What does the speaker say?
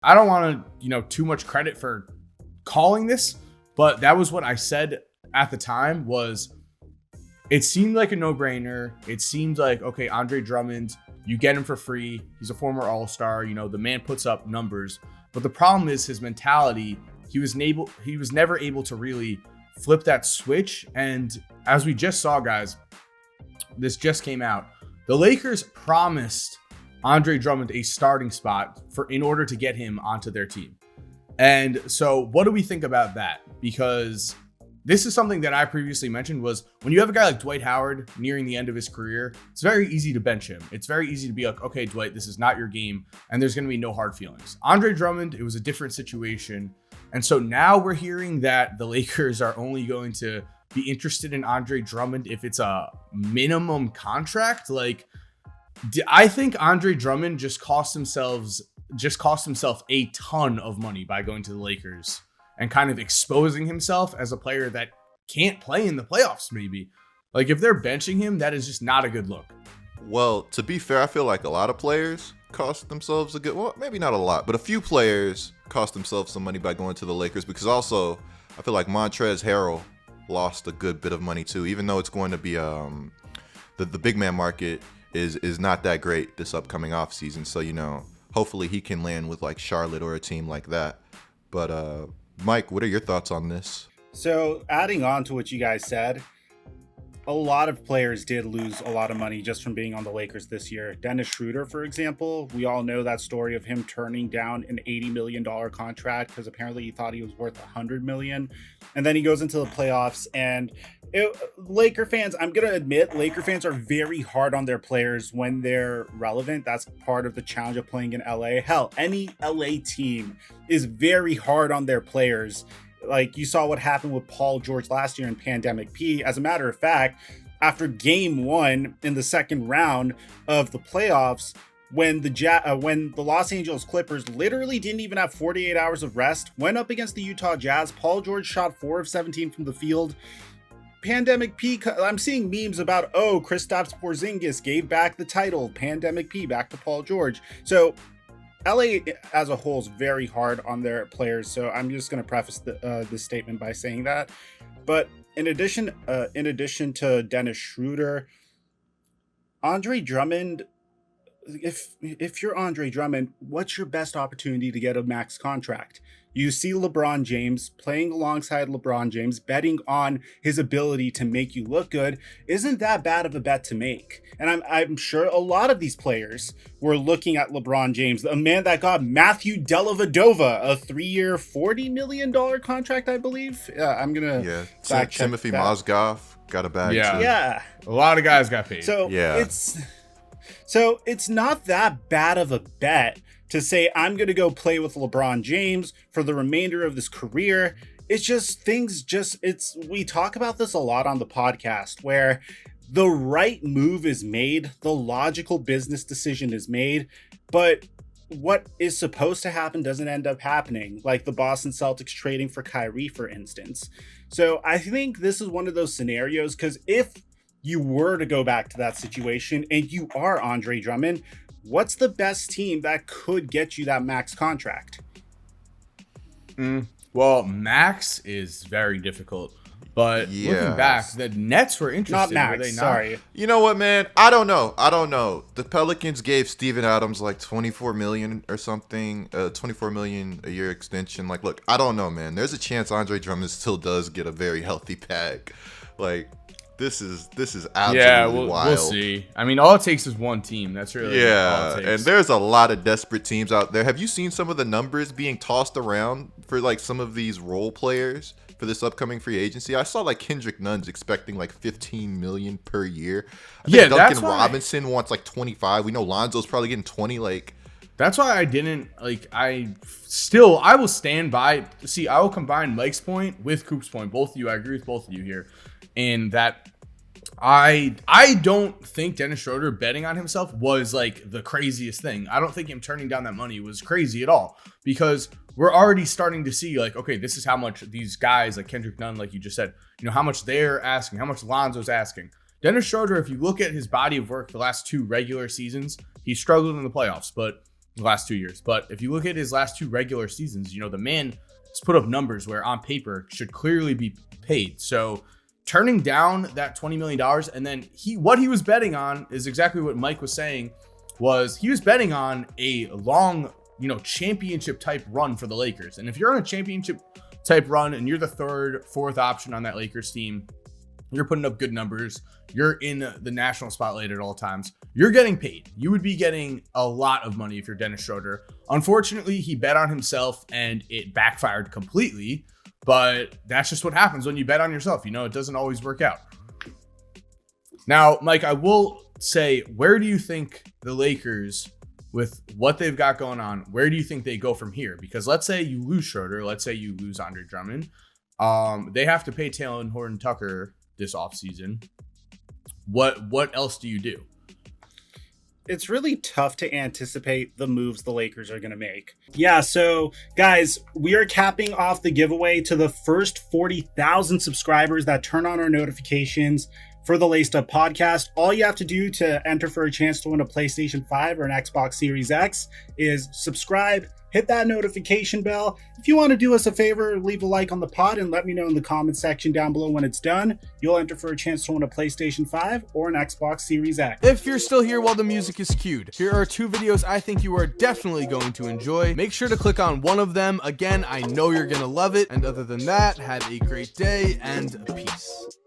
I don't want to, too much credit for calling this, but that was what I said at the time. Was it seemed like a no-brainer. It seemed like, okay, Andre Drummond, you get him for free. He's a former All-Star. The man puts up numbers. But the problem is his mentality. He was never able to really flip that switch. And as we just saw, guys, this just came out. The Lakers promised Andre Drummond a starting spot in order to get him onto their team. And so what do we think about that? Because this is something that I previously mentioned, was when you have a guy like Dwight Howard nearing the end of his career, it's very easy to bench him. It's very easy to be like, okay, Dwight, this is not your game, and there's going to be no hard feelings. Andre Drummond, it was a different situation. And so now we're hearing that the Lakers are only going to be interested in Andre Drummond if it's a minimum contract. Like, I think Andre Drummond just cost himself a ton of money by going to the Lakers and kind of exposing himself as a player that can't play in the playoffs, maybe. Like, if they're benching him, that is just not a good look. Well, to be fair, I feel like a lot of players cost themselves maybe not a lot, but a few players cost themselves some money by going to the Lakers, because also I feel like Montrezl Harrell lost a good bit of money too, even though it's going to be the big man market is not that great this upcoming offseason. So, hopefully he can land with like Charlotte or a team like that. But Mike, what are your thoughts on this? So adding on to what you guys said, a lot of players did lose a lot of money just from being on the Lakers this year. Dennis Schroder, for example, we all know that story of him turning down an $80 million contract because apparently he thought he was worth $100 million. And then he goes into the playoffs, and Laker fans, I'm going to admit, Laker fans are very hard on their players when they're relevant. That's part of the challenge of playing in LA. Hell, any LA team is very hard on their players. Like, you saw what happened with Paul George last year in Pandemic P. As a matter of fact, after game 1 in the second round of the playoffs, when the Los Angeles Clippers literally didn't even have 48 hours of rest, went up against the Utah Jazz, Paul George shot 4 of 17 from the field. Pandemic P, I'm seeing memes about, Kristaps Porzingis gave back the title, Pandemic P, back to Paul George. So LA as a whole is very hard on their players, so I'm just going to preface this statement by saying that. But in addition to Dennis Schroder, Andre Drummond, if you're Andre Drummond, what's your best opportunity to get a max contract? You see LeBron James playing alongside LeBron James, betting on his ability to make you look good. Isn't that bad of a bet to make? And I'm sure a lot of these players were looking at LeBron James, a man that got Matthew Dellavedova a 3-year, $40 million contract, I believe. I'm going to fact check Timothy that. Mozgov got a bag too. Yeah. A lot of guys got paid. So it's not that bad of a bet to say I'm going to go play with LeBron James for the remainder of this career. It's just we talk about this a lot on the podcast, where the right move is made, the logical business decision is made, but what is supposed to happen doesn't end up happening, like the Boston Celtics trading for Kyrie, for instance. So I think this is one of those scenarios, because if you were to go back to that situation and you are Andre Drummond, what's the best team that could get you that max contract? Well, max is very difficult. But looking back, the Nets were interested. Not max, were they not? sorry. You know what, man? I don't know. The Pelicans gave Steven Adams like $24 million or something, $24 million a year extension. Like, look, I don't know, man. There's a chance Andre Drummond still does get a very healthy bag. Like, this is absolutely wild. We'll see. I mean, all it takes is one team. That's really all it takes. And there's a lot of desperate teams out there. Have you seen some of the numbers being tossed around for like some of these role players for this upcoming free agency? I saw like Kendrick Nunn's expecting like $15 million per year. I think Duncan Robinson wants like 25. We know Lonzo's probably getting 20. Like, that's why I didn't like. I will stand by. See, I will combine Mike's point with Coop's point. Both of you, I agree with both of you here. In that I don't think Dennis Schroder betting on himself was like the craziest thing. I don't think him turning down that money was crazy at all, because we're already starting to see like, okay, this is how much these guys like Kendrick Nunn, like you just said, how much they're asking, how much Lonzo's asking. Dennis Schroder, if you look at his body of work the last 2 regular seasons, he struggled in the playoffs, but the last 2 years. But if you look at his last 2 regular seasons, the man has put up numbers where on paper should clearly be paid. So turning down that $20 million, and then what he was betting on is exactly what Mike was saying, was he was betting on a long, championship type run for the Lakers. And if you're on a championship type run and you're the 3rd, 4th option on that Lakers team, you're putting up good numbers, you're in the national spotlight at all times, you're getting paid. You would be getting a lot of money if you're Dennis Schroder. Unfortunately, he bet on himself and it backfired completely, but that's just what happens when you bet on yourself. It doesn't always work out. Now, Mike, I will say, where do you think the Lakers, with what they've got going on, where do you think they go from here? Because let's say you lose Schroder, let's say you lose Andre Drummond. They have to pay Talen Horton-Tucker this offseason. What else do you do? It's really tough to anticipate the moves the Lakers are going to make. Yeah, so guys, we are capping off the giveaway to the first 40,000 subscribers that turn on our notifications for the Laced Up podcast. All you have to do to enter for a chance to win a PlayStation 5 or an Xbox Series X is subscribe, hit that notification bell. If you want to do us a favor, leave a like on the pod and let me know in the comment section down below when it's done. You'll enter for a chance to win a PlayStation 5 or an Xbox Series X. If you're still here while the music is cued, here are 2 videos I think you are definitely going to enjoy. Make sure to click on one of them. Again, I know you're going to love it. And other than that, have a great day and peace.